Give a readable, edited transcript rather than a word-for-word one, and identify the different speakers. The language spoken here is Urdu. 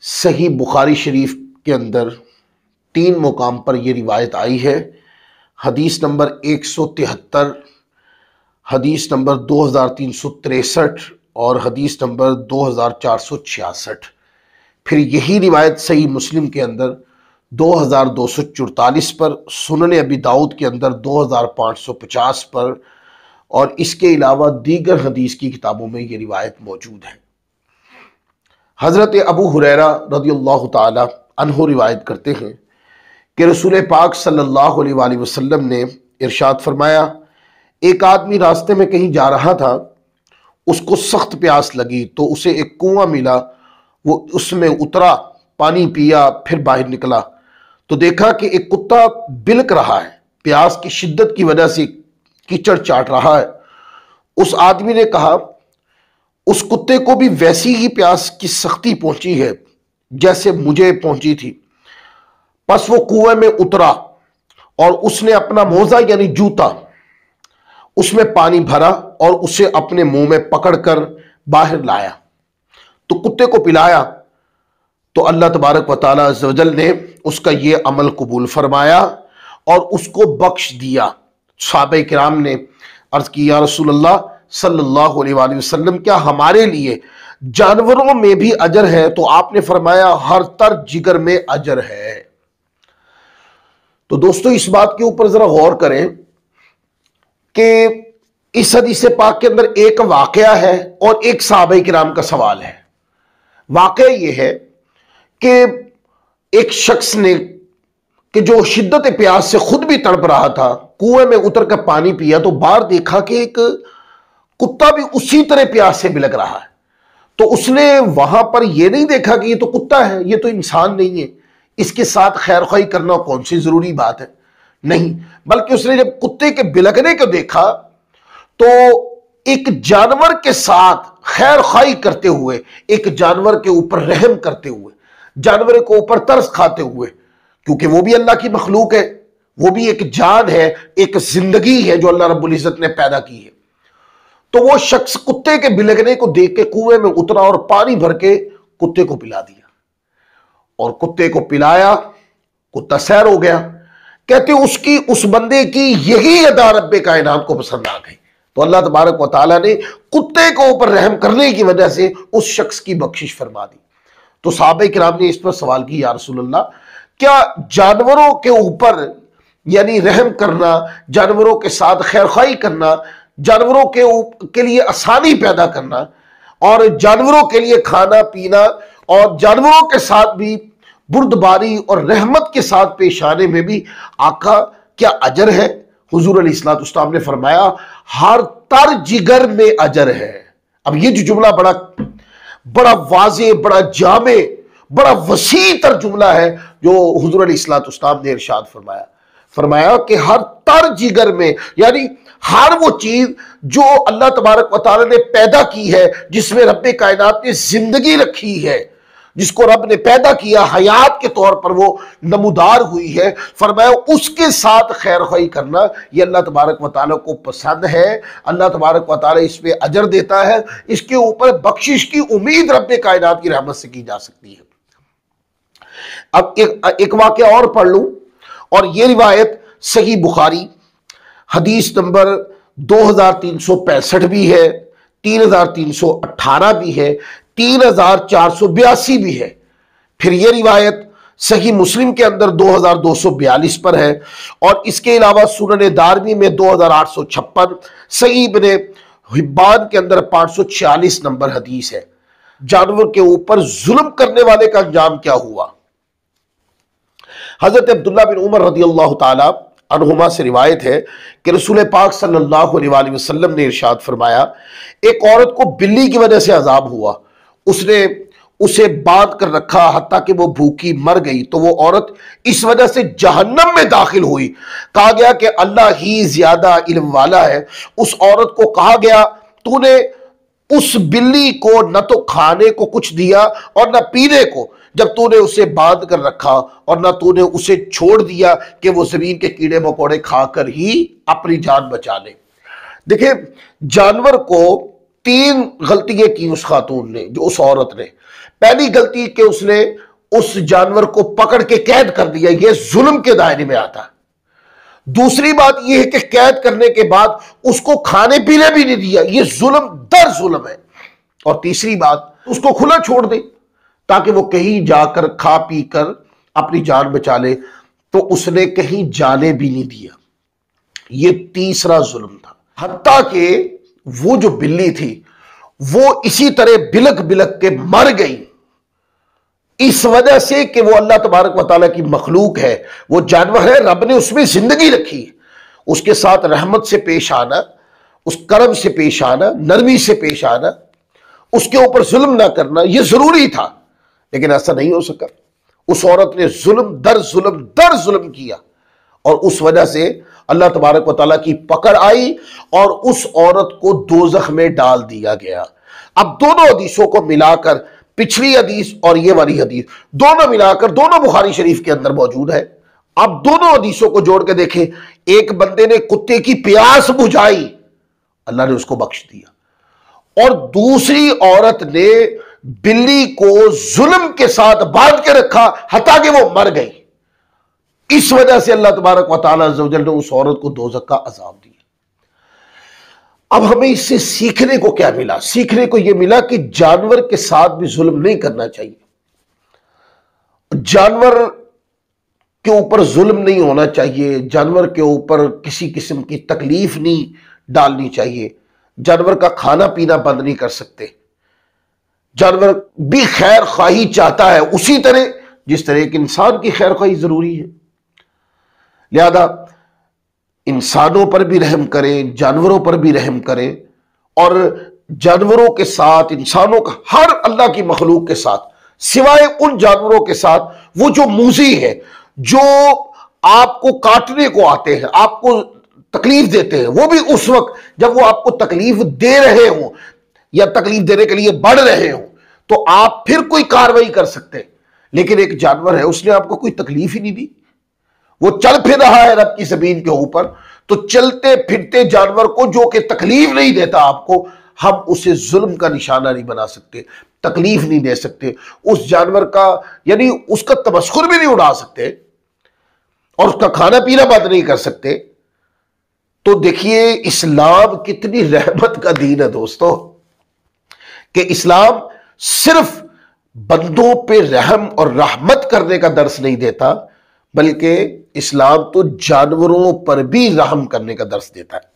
Speaker 1: صحیح بخاری شریف کے اندر 3 مقام پر یہ روایت آئی ہے۔ حدیث نمبر 173، حدیث نمبر 2363 اور حدیث نمبر 2466۔ پھر یہی روایت صحیح مسلم کے اندر 2244 پر، سنن ابی داؤد کے اندر 2550 پر، اور اس کے علاوہ دیگر حدیث کی کتابوں میں یہ روایت موجود ہے۔ حضرت ابو ہریرہ رضی اللہ تعالی عنہ روایت کرتے ہیں کہ رسول پاک صلی اللہ علیہ وآلہ وسلم نے ارشاد فرمایا، ایک آدمی راستے میں کہیں جا رہا تھا، اس کو سخت پیاس لگی تو اسے ایک کنواں ملا، وہ اس میں اترا، پانی پیا، پھر باہر نکلا تو دیکھا کہ ایک کتا بلک رہا ہے، پیاس کی شدت کی وجہ سے کیچڑ چاٹ رہا ہے۔ اس آدمی نے کہا، اس کتے کو بھی ویسی ہی پیاس کی سختی پہنچی ہے جیسے مجھے پہنچی تھی۔ پس وہ کنویں میں اترا اور اس نے اپنا موزہ یعنی جوتا اس میں پانی بھرا اور اسے اپنے منہ میں پکڑ کر باہر لایا تو کتے کو پلایا، تو اللہ تبارک و تعالیٰ عز و جل نے اس کا یہ عمل قبول فرمایا اور اس کو بخش دیا۔ صحابہ کرام نے عرض کی، یا رسول اللہ صلی اللہ علیہ وآلہ وسلم، کیا ہمارے لیے جانوروں میں بھی اجر ہے؟ تو آپ نے فرمایا، ہر تر جگر میں اجر ہے۔ تو دوستو اس بات کے اوپر ذرا غور کریں کہ اس حدیث پاک کے اندر ایک واقعہ ہے اور ایک صحابہ کرام کا سوال ہے۔ واقعہ یہ ہے کہ ایک شخص نے کہ جو شدت پیاس سے خود بھی تڑپ رہا تھا، کنویں میں اتر کر پانی پیا تو باہر دیکھا کہ ایک کتا بھی اسی طرح پیاس سے بلک رہا ہے۔ تو اس نے وہاں پر یہ نہیں دیکھا کہ یہ تو کتا ہے، یہ تو انسان نہیں ہے، اس کے ساتھ خیر خواہی کرنا کون سی ضروری بات ہے؟ نہیں، بلکہ اس نے جب کتے کے بلکنے کو دیکھا تو ایک جانور کے ساتھ خیر خواہی کرتے ہوئے، ایک جانور کے اوپر رحم کرتے ہوئے، جانور کے اوپر ترس کھاتے ہوئے، کیونکہ وہ بھی اللہ کی مخلوق ہے، وہ بھی ایک جان ہے، ایک زندگی ہے جو اللہ رب العزت نے پیدا کی ہے، تو وہ شخص کتے کے بلکنے کو دیکھ کے کنویں میں اترا اور پانی بھر کے کتے کو پلا دیا، اور کتے کو پلایا، کتا سیر ہو گیا۔ کہتے اس بندے کی یہی ادا رب کائنات کو پسند آ گئی، تو اللہ تبارک و تعالیٰ نے کتے کو اوپر رحم کرنے کی وجہ سے اس شخص کی بخشش فرما دی۔ تو صحابہ کرام نے اس پر سوال کی، یا رسول اللہ، کیا جانوروں کے اوپر یعنی رحم کرنا، جانوروں کے ساتھ خیر خواہی کرنا، جانوروں کے لیے آسانی پیدا کرنا اور جانوروں کے لیے کھانا پینا اور جانوروں کے ساتھ بھی بردباری اور رحمت کے ساتھ پیش آنے میں بھی آقا کیا اجر ہے؟ حضور علیہ الصلوۃ والسلام نے فرمایا، ہر تر جگر میں اجر ہے۔ اب یہ جو جملہ بڑا واضح، بڑا جامع، بڑا وسیع تر جملہ ہے جو حضور علیہ الصلوۃ والسلام نے ارشاد فرمایا کہ ہر تر جگر میں، یعنی ہر وہ چیز جو اللہ تبارک و تعالی نے پیدا کی ہے، جس میں رب کائنات نے زندگی رکھی ہے، جس کو رب نے پیدا کیا، حیات کے طور پر وہ نمودار ہوئی ہے، فرمایا اس کے ساتھ خیر خواہی کرنا یہ اللہ تبارک و تعالیٰ کو پسند ہے، اللہ تبارک و تعالیٰ اس پہ اجر دیتا ہے، اس کے اوپر بخشش کی امید رب کائنات کی رحمت سے کی جا سکتی ہے۔ اب ایک واقعہ اور پڑھ لوں، اور یہ روایت صحیح بخاری حدیث نمبر 2365 بھی ہے، 3318 بھی ہے، 3482 بھی ہے۔ پھر یہ روایت صحیح مسلم کے اندر 2242 پر ہے، اور اس کے علاوہ سنن دارمی میں 2856، صحیح ابن حبان کے اندر 546 نمبر حدیث ہے۔ جانور کے اوپر ظلم کرنے والے کا انجام کیا ہوا؟ حضرت عبداللہ بن عمر رضی اللہ تعالی عنہما سے روایت ہے کہ رسول پاک صلی اللہ علیہ وآلہ وسلم نے ارشاد فرمایا، ایک عورت کو بلی کی وجہ سے عذاب ہوا، اس نے اسے باندھ کر رکھا حتیٰ کہ وہ بھوکی مر گئی، تو وہ عورت اس وجہ سے جہنم میں داخل ہوئی۔ کہا گیا کہ اللہ ہی زیادہ علم والا ہے۔ اس عورت کو کہا گیا، تو نے اس بلی کو نہ تو کھانے کو کچھ دیا اور نہ پینے کو، جب تو نے اسے باندھ کر رکھا، اور نہ تو نے اسے چھوڑ دیا کہ وہ زمین کے کیڑے مکوڑے کھا کر ہی اپنی جان بچا لے۔ دیکھیں، جانور کو 3 غلطیاں کی اس خاتون نے، جو اس عورت نے۔ پہلی غلطی کہ اس نے اس جانور کو پکڑ کے قید کر دیا، یہ ظلم کے دائرے میں آتا ہے۔ دوسری بات یہ ہے کہ قید کرنے کے بعد اس کو کھانے پینے بھی نہیں دیا، یہ ظلم در ظلم ہے۔ اور تیسری بات، اس کو کھلا چھوڑ دے تاکہ وہ کہیں جا کر کھا پی کر اپنی جان بچا لے، تو اس نے کہیں جانے بھی نہیں دیا، یہ تیسرا ظلم تھا۔ حتیٰ کہ وہ جو بلی تھی وہ اسی طرح بلک بلک کے مر گئی، اس وجہ سے کہ وہ اللہ تبارک و تعالیٰ کی مخلوق ہے، وہ جانور ہے، رب نے اس میں زندگی رکھی ہے، اس کے ساتھ رحمت سے پیش آنا، اس کرم سے پیش آنا، نرمی سے پیش آنا، اس کے اوپر ظلم نہ کرنا، یہ ضروری تھا، لیکن ایسا نہیں ہو سکا۔ اس عورت نے ظلم در ظلم کیا، اور اس وجہ سے اللہ تبارک و تعالیٰ کی پکڑ آئی اور اس عورت کو دوزخ میں ڈال دیا گیا۔ اب دونوں حدیثوں کو ملا کر، پچھلی حدیث اور یہ والی حدیث دونوں ملا کر، دونوں بخاری شریف کے اندر موجود ہے۔ اب دونوں حدیثوں کو جوڑ کے دیکھیں، ایک بندے نے کتے کی پیاس بجھائی، اللہ نے اس کو بخش دیا، اور دوسری عورت نے بلی کو ظلم کے ساتھ باندھ کے رکھا حتیٰ کہ وہ مر گئی، اس وجہ سے اللہ تبارک و تعالیٰ عز و جل نے اس عورت کو دوزخ کا عذاب دیا۔ اب ہمیں اس سے سیکھنے کو کیا ملا؟ سیکھنے کو یہ ملا کہ جانور کے ساتھ بھی ظلم نہیں کرنا چاہیے، جانور کے اوپر ظلم نہیں ہونا چاہیے، جانور کے اوپر کسی قسم کی تکلیف نہیں ڈالنی چاہیے، جانور کا کھانا پینا بند نہیں کر سکتے، جانور بھی خیر خواہی چاہتا ہے اسی طرح جس طرح ایک انسان کی خیر خواہی ضروری ہے، لہذا انسانوں پر بھی رحم کریں، جانوروں پر بھی رحم کریں، اور جانوروں کے ساتھ، انسانوں کا، ہر اللہ کی مخلوق کے ساتھ، سوائے ان جانوروں کے ساتھ وہ جو موذی ہے، جو آپ کو کاٹنے کو آتے ہیں، آپ کو تکلیف دیتے ہیں، وہ بھی اس وقت جب وہ آپ کو تکلیف دے رہے ہوں یا تکلیف دینے کے لیے بڑھ رہے ہوں تو آپ پھر کوئی کارروائی کر سکتے ہیں، لیکن ایک جانور ہے، اس نے آپ کو کوئی تکلیف ہی نہیں دی، وہ چل پھر رہا ہے رب کی زمین کے اوپر، تو چلتے پھرتے جانور کو جو کہ تکلیف نہیں دیتا آپ کو، ہم اسے ظلم کا نشانہ نہیں بنا سکتے، تکلیف نہیں دے سکتے، اس جانور کا یعنی اس کا تمسخر بھی نہیں اڑا سکتے، اور اس کا کھانا پینا بند نہیں کر سکتے۔ تو دیکھیے اسلام کتنی رحمت کا دین ہے دوستو، کہ اسلام صرف بندوں پہ رحم اور رحمت کرنے کا درس نہیں دیتا، بلکہ اسلام تو جانوروں پر بھی رحم کرنے کا درس دیتا ہے۔